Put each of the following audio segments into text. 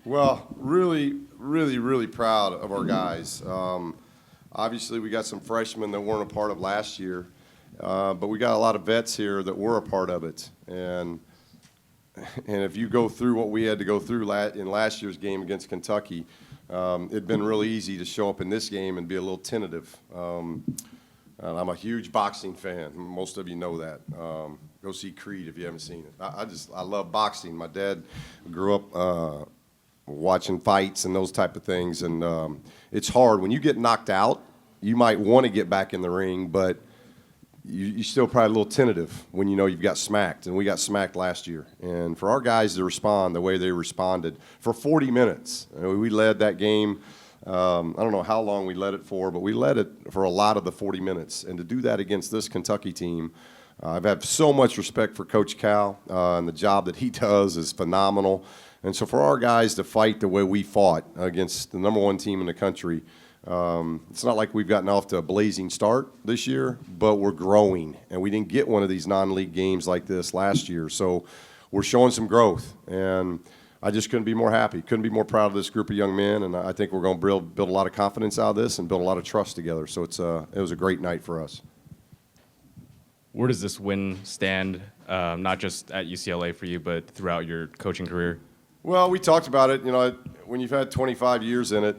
Well, really, really, really proud of our guys. Obviously, we got some freshmen that weren't a part of last year, but we got a lot of vets here that were a part of it. And if you go through what we had to go through in last year's game against Kentucky, it'd been really easy to show up in this game and be a little tentative. And I'm a huge boxing fan. Most of you know that. Go see Creed if you haven't seen it. I love boxing. My dad grew up watching fights and those type of things, and it's hard. When you get knocked out, you might want to get back in the ring, but you still probably a little tentative when you know you've got smacked, and we got smacked last year. And for our guys to respond the way they responded for 40 minutes, we led that game. I don't know how long we led it for, but we led it for a lot of the 40 minutes. And to do that against this Kentucky team, I've had so much respect for Coach Cal, and the job that he does is phenomenal. And so for our guys to fight the way we fought against the number one team in the country, it's not like we've gotten off to a blazing start this year, but we're growing. And we didn't get one of these non-league games like this last year. So we're showing some growth. And I just couldn't be more happy, couldn't be more proud of this group of young men. And I think we're going to build a lot of confidence out of this and build a lot of trust together. So it was a great night for us. Where does this win stand, not just at UCLA for you, but throughout your coaching career? Well, we talked about it. You know, when you've had 25 years in it,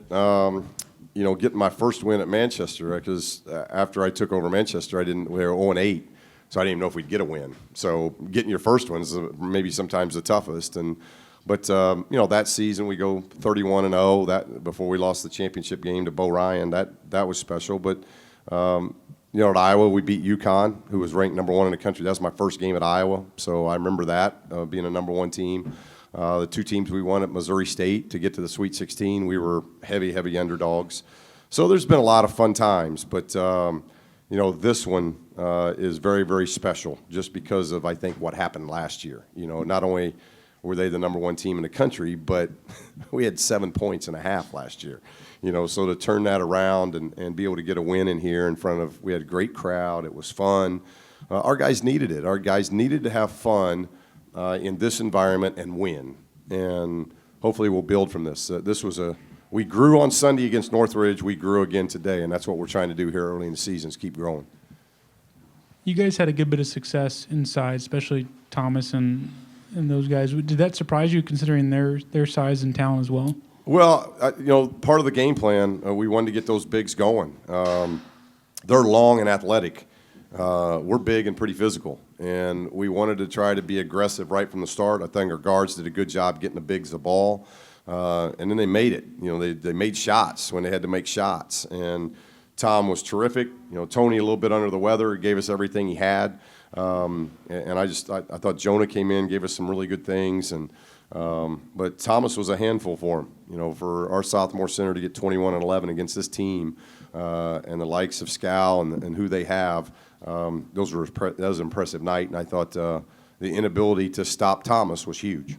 you know, getting my first win at Manchester, because after I took over Manchester, we were 0-8, so I didn't even know if we'd get a win. So getting your first one is maybe sometimes the toughest. But you know, that season we go 31-0. That before we lost the championship game to Bo Ryan, that was special. But you know, at Iowa we beat UConn, who was ranked number one in the country. That was my first game at Iowa, so I remember that being a number one team. The two teams we won at Missouri State to get to the Sweet 16, we were heavy underdogs. So there's been a lot of fun times, but you know, this one is very, very special just because of, I think, what happened last year. You know, not only were they the number one team in the country, but we had 7 points and a half last year. You know, so to turn that around and be able to get a win in here in front of, we had a great crowd, it was fun. Our guys needed it. Our guys needed to have fun in this environment and win. And hopefully we'll build from this. We grew on Sunday against Northridge. We grew again today, and that's what we're trying to do here early in the season is keep growing. You guys had a good bit of success inside, especially Thomas and those guys. Did that surprise you considering their size and talent as well? Well, you know, part of the game plan, we wanted to get those bigs going. They're long and athletic. We're big and pretty physical, and we wanted to try to be aggressive right from the start. I think our guards did a good job getting the bigs the ball, and then they made it. You know, they made shots when they had to make shots, and Tom was terrific. You know, Tony a little bit under the weather, gave us everything he had, and I thought Jonah came in, gave us some really good things, but Thomas was a handful for him. You know, for our sophomore center to get 21 and 11 against this team, and the likes of Scal and who they have. That was an impressive night, and I thought the inability to stop Thomas was huge.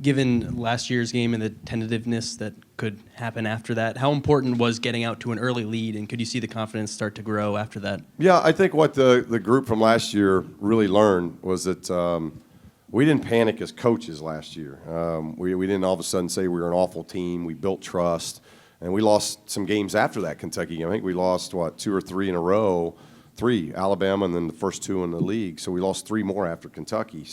Given last year's game and the tentativeness that could happen after that, how important was getting out to an early lead, and could you see the confidence start to grow after that? Yeah, I think what the group from last year really learned was that we didn't panic as coaches last year. We didn't all of a sudden say we were an awful team. We built trust, and we lost some games after that Kentucky game. I think we lost, 2 or 3 in a row. 3, Alabama, and then the first 2 in the league. So we lost 3 more after Kentucky.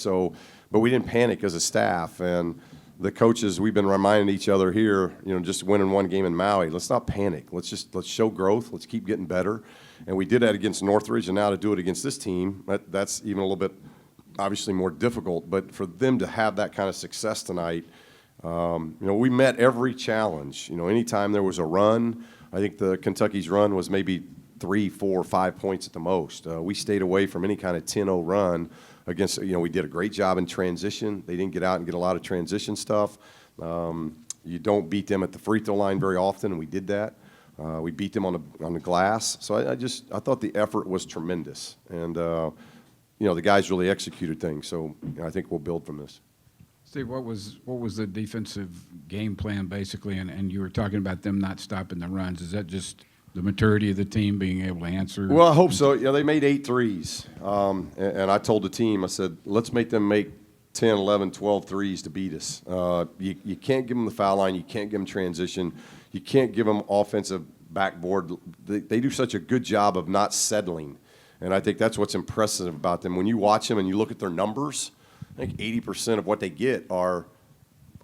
But we didn't panic as a staff. And the coaches, we've been reminding each other here, you know, just winning one game in Maui. Let's not panic. Let's show growth. Let's keep getting better. And we did that against Northridge, and now to do it against this team, that's even a little bit obviously more difficult. But for them to have that kind of success tonight, you know, we met every challenge. You know, anytime there was a run, I think the Kentucky's run was maybe 3, 4, 5 points at the most. We stayed away from any kind of 10-0 run against, you know, we did a great job in transition. They didn't get out and get a lot of transition stuff. You don't beat them at the free throw line very often, and we did that. We beat them on the glass. So I thought the effort was tremendous. And, you know, the guys really executed things. So you know, I think we'll build from this. Steve, what was the defensive game plan basically? And you were talking about them not stopping the runs. Is that just the maturity of the team being able to answer? Well, I hope so. You know, they made 8 threes. And I told the team, I said, let's make them make 10, 11, 12 threes to beat us. You can't give them the foul line. You can't give them transition. You can't give them offensive backboard. They do such a good job of not settling. And I think that's what's impressive about them. When you watch them and you look at their numbers, I think 80% of what they get are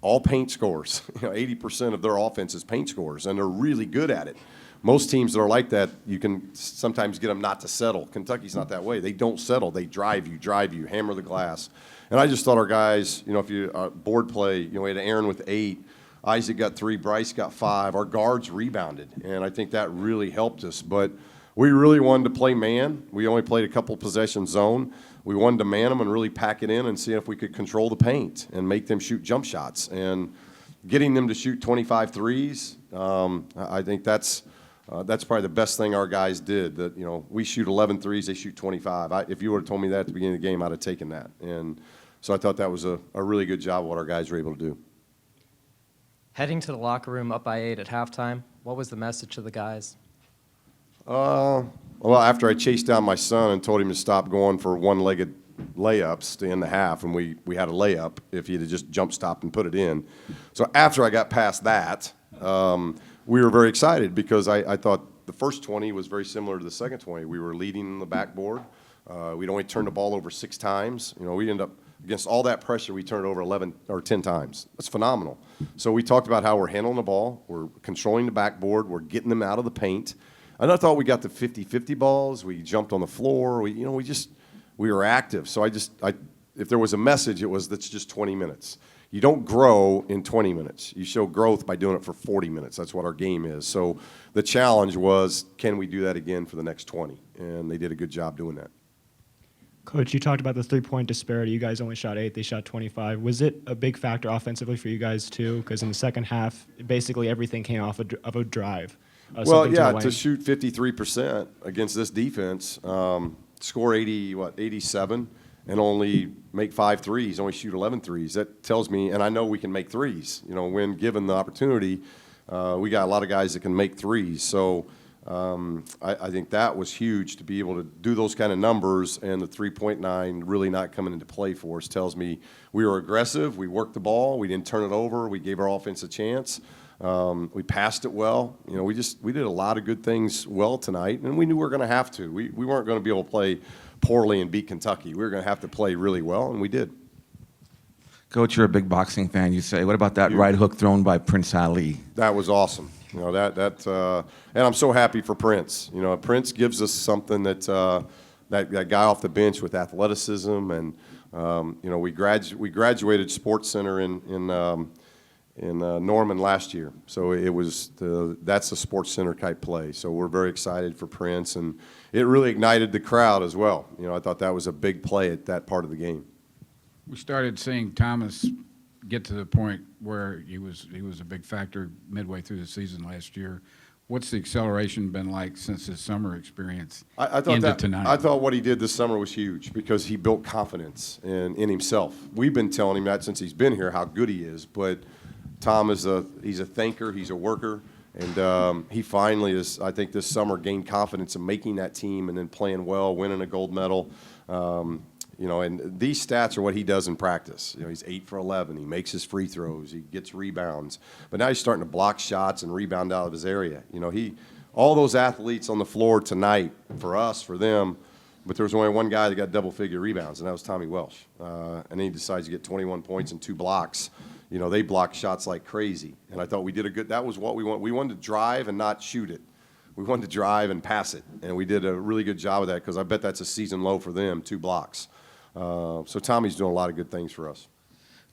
all paint scores. 80% of their offense is paint scores, and they're really good at it. Most teams that are like that, you can sometimes get them not to settle. Kentucky's not that way. They don't settle. They drive you, hammer the glass. And I just thought our guys, if you board play, we had Aaron with 8, Isaac got 3, Bryce got 5. Our guards rebounded, and I think that really helped us. But we really wanted to play man. We only played a couple possession zone. We wanted to man them and really pack it in and see if we could control the paint and make them shoot jump shots. And getting them to shoot 25 threes, I think that's probably the best thing our guys did. That we shoot 11 threes, they shoot 25. If you would have told me that at the beginning of the game, I'd have taken that. And so I thought that was a really good job of what our guys were able to do. Heading to the locker room up by 8 at halftime, what was the message to the guys? Well, after I chased down my son and told him to stop going for one-legged layups to end the half, and we had a layup if he'd have just jump stopped and put it in. So after I got past that, we were very excited because I thought the first 20 was very similar to the second 20. We were leading the backboard. We'd only turned the ball over 6 times. We ended up, against all that pressure, we turned it over 11 or 10 times. That's phenomenal. So we talked about how we're handling the ball, we're controlling the backboard, we're getting them out of the paint. And I thought we got the 50-50 balls. We jumped on the floor. We were active. So if there was a message, it was that's just 20 minutes. You don't grow in 20 minutes. You show growth by doing it for 40 minutes. That's what our game is. So the challenge was, can we do that again for the next 20? And they did a good job doing that. Coach, you talked about the three-point disparity. You guys only shot 8, they shot 25. Was it a big factor offensively for you guys too? Because in the second half, basically everything came off of a drive. Well, yeah, to shoot 53% against this defense, score 87, and only make 5 threes, only shoot 11 threes. That tells me, and I know we can make threes. When given the opportunity, we got a lot of guys that can make threes. So I think that was huge to be able to do those kind of numbers, and the 3.9 really not coming into play for us tells me we were aggressive, we worked the ball, we didn't turn it over, we gave our offense a chance. We passed it well. We did a lot of good things well tonight, and we knew we were going to have to. We weren't going to be able to play poorly and beat Kentucky. We were going to have to play really well, and we did. Coach, you're a big boxing fan, you say. What about that right hook thrown by Prince Ali? That was awesome. And I'm so happy for Prince. Prince gives us something that that guy off the bench with athleticism, and we graduated Sports Center in Norman last year, so that's a Sports Center type play. So we're very excited for Prince, and it really ignited the crowd as well. I thought that was a big play at that part of the game. We started seeing Thomas get to the point where he was a big factor midway through the season last year. What's the acceleration been like since his summer experience into tonight? I thought what he did this summer was huge because he built confidence in himself. We've been telling him that since he's been here, how good he is, but Tom he's a thinker, he's a worker, and he finally is, I think, this summer gained confidence in making that team and then playing well, winning a gold medal. And these stats are what he does in practice. He's 8 for 11. He makes his free throws. He gets rebounds. But now he's starting to block shots and rebound out of his area. All those athletes on the floor tonight, for us, for them, but there was only one guy that got double-figure rebounds, and that was Tommy Welsh. And then he decides to get 21 points and 2 blocks. They block shots like crazy. And I thought we did that was what we want. We wanted to drive and not shoot it. We wanted to drive and pass it. And we did a really good job of that because I bet that's a season low for them, 2 blocks. So Tommy's doing a lot of good things for us.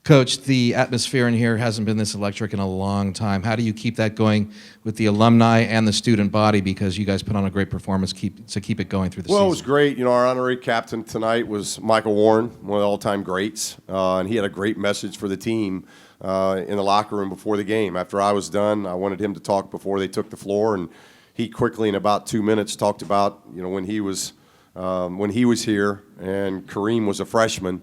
Coach, the atmosphere in here hasn't been this electric in a long time. How do you keep that going with the alumni and the student body? Because you guys put on a great performance to keep it going through the season. Well, it was great. Our honorary captain tonight was Michael Warren, one of the all-time greats, and he had a great message for the team in the locker room before the game. After I was done, I wanted him to talk before they took the floor, and he quickly, in about 2 minutes, talked about when he was here and Kareem was a freshman,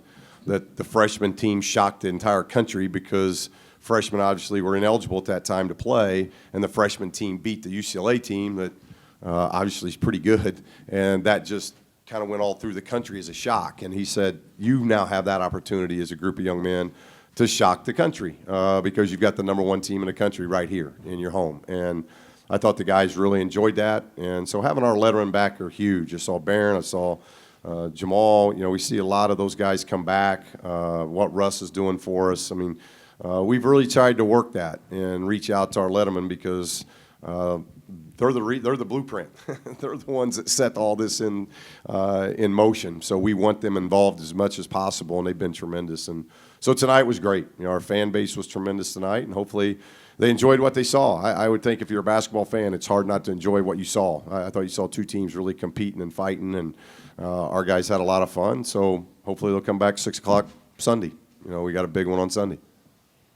that the freshman team shocked the entire country because freshmen obviously were ineligible at that time to play, and the freshman team beat the UCLA team that obviously is pretty good, and that just kind of went all through the country as a shock. And he said, you now have that opportunity as a group of young men to shock the country because you've got the #1 team in the country right here in your home. And I thought the guys really enjoyed that. And so having our letterman back are huge. I saw Barron, I saw Jamal. You know, we see a lot of those guys come back, what Russ is doing for us. I mean, we've really tried to work that and reach out to our lettermen because they're the blueprint. They're the ones that set all this in motion. So we want them involved as much as possible, and they've been tremendous. And so tonight was great. You know, our fan base was tremendous tonight, and hopefully they enjoyed what they saw. I would think if you're a basketball fan, it's hard not to enjoy what you saw. I thought you saw two teams really competing and fighting, and our guys had a lot of fun. So hopefully they'll come back 6 o'clock Sunday. You know, we got a big one on Sunday.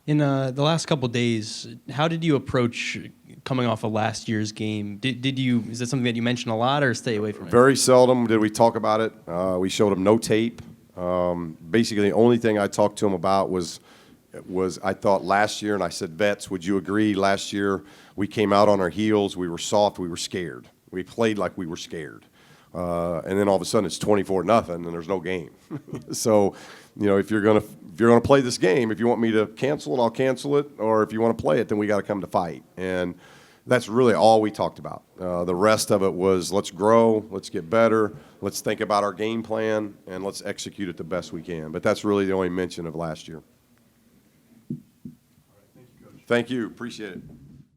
In the last couple of days, how did you approach coming off of last year's game? Is that something that you mention a lot or stay away from it? Very seldom did we talk about it. We showed them no tape. Basically, the only thing I talked to them about was I thought last year, and I said, vets, would you agree last year we came out on our heels, we were soft, we were scared. We played like we were scared. And then all of a sudden it's 24-0 and there's no game. So, you know, if you're gonna play this game, if you want me to cancel it, I'll cancel it. Or if you want to play it, then we got to come to fight. And that's really all we talked about. The rest of it was let's grow, let's get better, let's think about our game plan, and let's execute it the best we can. But that's really the only mention of last year. Thank you, appreciate it.